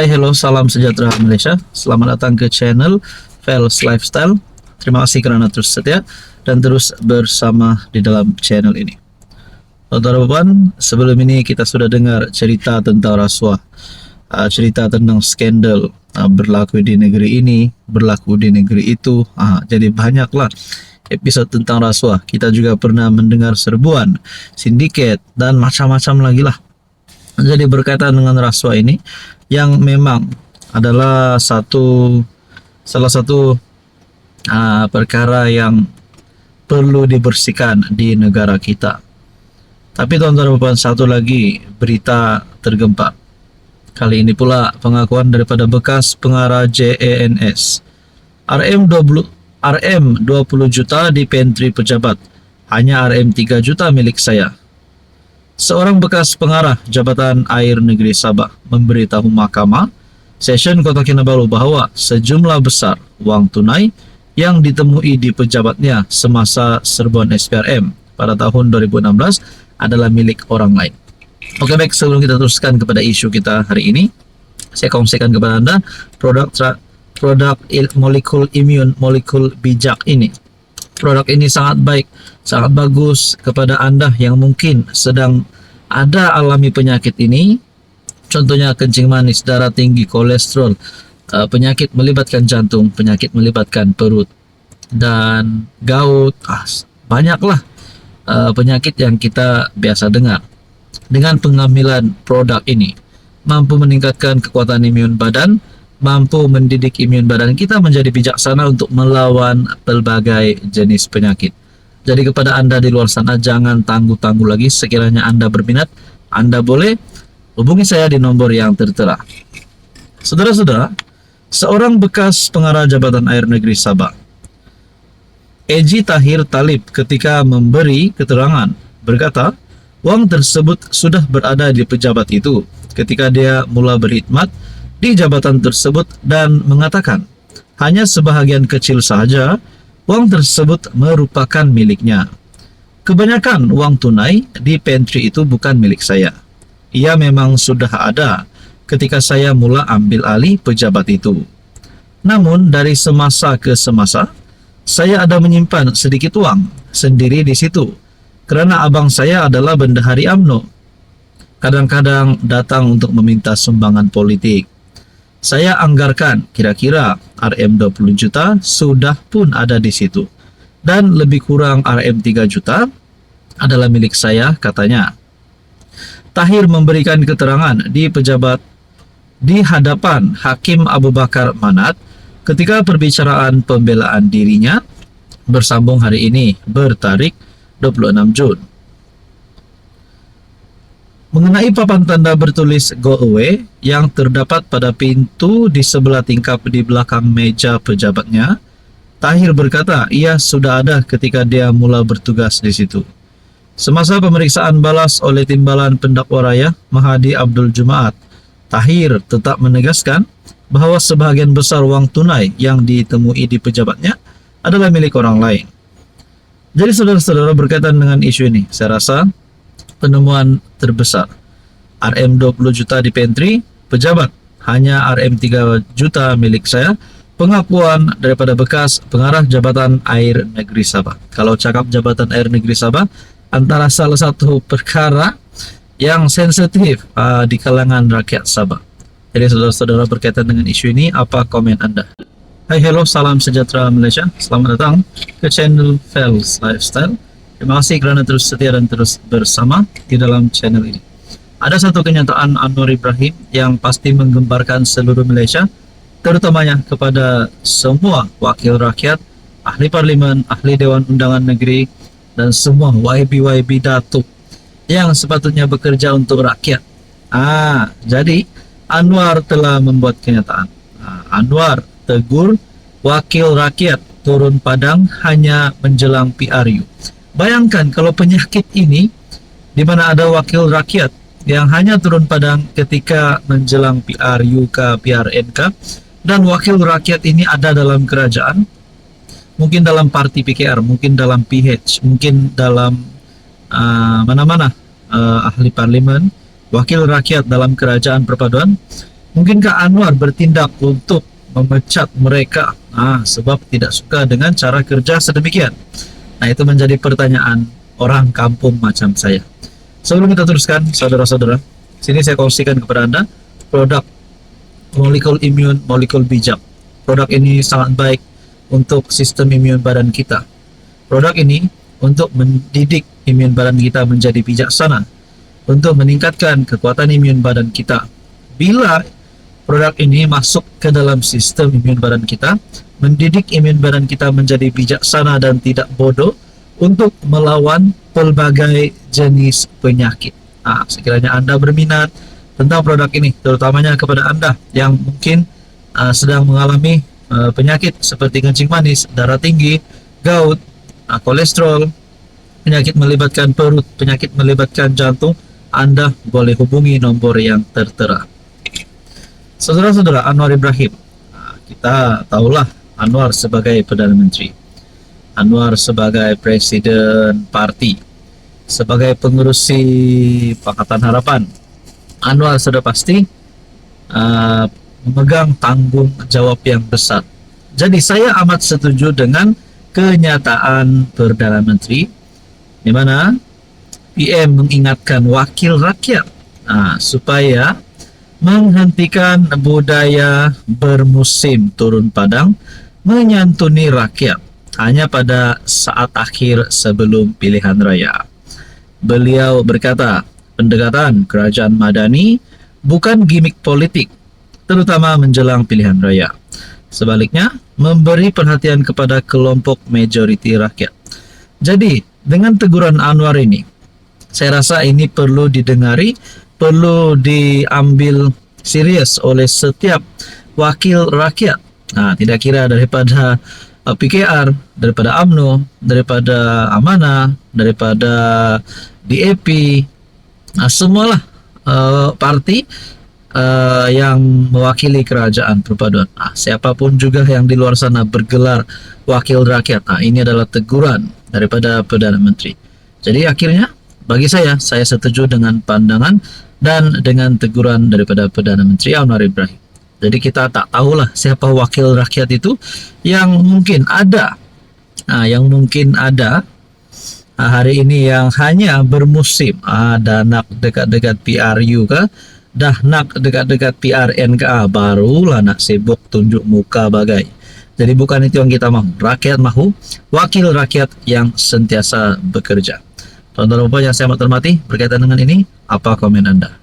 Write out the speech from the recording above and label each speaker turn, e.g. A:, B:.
A: Hai, hello, salam sejahtera Malaysia. Selamat datang ke channel Fels Lifestyle. Terima kasih kerana terus setia dan terus bersama di dalam channel ini. Tuan-tuan, sebelum ini kita sudah dengar cerita tentang rasuah, cerita tentang skandal berlaku di negeri ini, berlaku di negeri itu. Jadi banyaklah episod tentang rasuah. Kita juga pernah mendengar serbuan, sindiket dan macam-macam lagi lah. Jadi berkaitan dengan rasuah ini, yang memang adalah salah satu perkara yang perlu dibersihkan di negara kita. Tapi tuan-tuan, satu lagi berita tergempar. Kali ini pula pengakuan daripada bekas pengarah JANS. RM 20 juta di pantry pejabat, hanya RM 3 juta milik saya. Seorang bekas pengarah Jabatan Air Negeri Sabah memberitahu Mahkamah Session Kota Kinabalu bahawa sejumlah besar wang tunai yang ditemui di pejabatnya semasa serbuan SPRM pada tahun 2016 adalah milik orang lain. Oke, baik, sebelum kita teruskan kepada isu kita hari ini, saya kongsikan kepada Anda produk molekul imun, molekul bijak ini. Produk ini sangat baik, sangat bagus kepada Anda yang mungkin sedang ada alami penyakit ini. Contohnya kencing manis, darah tinggi, kolesterol, penyakit melibatkan jantung, penyakit melibatkan perut, dan gout. Banyaklah penyakit yang kita biasa dengar. Dengan pengambilan produk ini, mampu meningkatkan kekuatan imun badan, mampu mendidik imun badan kita menjadi bijaksana untuk melawan berbagai jenis penyakit. Jadi kepada Anda di luar sana, jangan tangguh-tangguh lagi. Sekiranya Anda berminat, Anda boleh hubungi saya di nomor yang tertera. Saudara-saudara, seorang bekas pengarah Jabatan Air Negeri Sabah, Eji Tahir Talib, ketika memberi keterangan berkata, wang tersebut sudah berada di pejabat itu ketika dia mula berkhidmat di jabatan tersebut, dan mengatakan hanya sebahagian kecil sahaja wang tersebut merupakan miliknya. Kebanyakan wang tunai di pantry itu bukan milik saya. Ia memang sudah ada ketika saya mula ambil alih pejabat itu. Namun dari semasa ke semasa, saya ada menyimpan sedikit wang sendiri di situ kerana abang saya adalah bendahari UMNO. Kadang-kadang datang untuk meminta sumbangan politik. Saya anggarkan kira-kira RM 20 juta sudah pun ada di situ. Dan lebih kurang RM 3 juta adalah milik saya, katanya. Tahir memberikan keterangan di pejabat di hadapan Hakim Abu Bakar Manat ketika perbicaraan pembelaan dirinya bersambung hari ini bertarik 26 Jun. Mengenai papan tanda bertulis Go Away yang terdapat pada pintu di sebelah tingkap di belakang meja pejabatnya, Tahir berkata ia sudah ada ketika dia mula bertugas di situ. Semasa pemeriksaan balas oleh Timbalan Pendakwa Raya Mahadi Abdul Jumaat, Tahir tetap menegaskan bahawa sebahagian besar wang tunai yang ditemui di pejabatnya adalah milik orang lain. Jadi saudara-saudara, berkaitan dengan isu ini, saya rasa penemuan terbesar RM 20 juta di pantry pejabat, hanya RM 3 juta milik saya. Pengakuan daripada bekas pengarah Jabatan Air Negeri Sabah. Kalau cakap Jabatan Air Negeri Sabah, antara salah satu perkara yang sensitif di kalangan rakyat Sabah. Jadi saudara-saudara, berkaitan dengan isu ini, apa komen Anda? Hai, hello, salam sejahtera Malaysia. Selamat datang ke channel Fels Lifestyle. Terima kasih kerana terus setia dan terus bersama di dalam channel ini. Ada satu kenyataan Anwar Ibrahim yang pasti menggemparkan seluruh Malaysia, terutamanya kepada semua wakil rakyat, ahli parlimen, ahli Dewan Undangan Negeri, dan semua YB Datuk yang sepatutnya bekerja untuk rakyat. Jadi Anwar telah membuat kenyataan. Anwar tegur wakil rakyat turun padang hanya menjelang PRU. Bayangkan kalau penyakit ini di mana ada wakil rakyat yang hanya turun padang ketika menjelang PRU ke PRN, dan wakil rakyat ini ada dalam kerajaan, mungkin dalam parti PKR, mungkin dalam PH, mungkin dalam mana-mana ahli parlimen, wakil rakyat dalam kerajaan perpaduan, Mungkinkah Anwar bertindak untuk memecat mereka sebab tidak suka dengan cara kerja sedemikian? Nah, itu menjadi pertanyaan orang kampung macam saya. Sebelum kita teruskan, saudara-saudara, sini saya kongsikan kepada Anda produk molekul imun, molekul bijak. Produk ini sangat baik untuk sistem imun badan kita. Produk ini untuk mendidik imun badan kita menjadi bijaksana, untuk meningkatkan kekuatan imun badan kita. Bila produk ini masuk ke dalam sistem imun badan kita, mendidik imun badan kita menjadi bijaksana dan tidak bodoh untuk melawan pelbagai jenis penyakit. Sekiranya Anda berminat tentang produk ini, terutamanya kepada Anda yang mungkin sedang mengalami penyakit seperti kencing manis, darah tinggi, gout, kolesterol, penyakit melibatkan perut, penyakit melibatkan jantung, Anda boleh hubungi nomor yang tertera. Saudara-saudara, Anwar Ibrahim, kita tahulah Anwar sebagai Perdana Menteri, Anwar sebagai Presiden Parti, sebagai pengurusi Pakatan Harapan, Anwar sudah pasti memegang tanggung jawab yang besar. Jadi saya amat setuju dengan kenyataan Perdana Menteri, di mana PM mengingatkan wakil rakyat supaya menghentikan budaya bermusim turun padang, menyantuni rakyat hanya pada saat akhir sebelum pilihan raya. Beliau berkata, pendekatan kerajaan madani bukan gimik politik, terutama menjelang pilihan raya. Sebaliknya, memberi perhatian kepada kelompok majoriti rakyat. Jadi, dengan teguran Anwar ini, saya rasa ini perlu didengari, perlu diambil serius oleh setiap wakil rakyat. Tidak kira daripada PKR, daripada UMNO, daripada Amanah, daripada DAP, semualah parti yang mewakili kerajaan perpaduan. Siapapun juga yang di luar sana bergelar wakil rakyat, ini adalah teguran daripada Perdana Menteri. Jadi akhirnya bagi saya setuju dengan pandangan dan dengan teguran daripada Perdana Menteri Anwar Ibrahim. Jadi kita tak tahulah siapa wakil rakyat itu yang mungkin ada, hari ini yang hanya bermusim. Dah nak dekat-dekat PRU kah? Dah nak dekat-dekat PRN kah? Barulah nak sibuk tunjuk muka bagai. Jadi bukan itu yang kita mahu. Rakyat mahu wakil rakyat yang sentiasa bekerja. Tuan-tuan dan puan yang saya hormati, berkaitan dengan ini, apa komen Anda?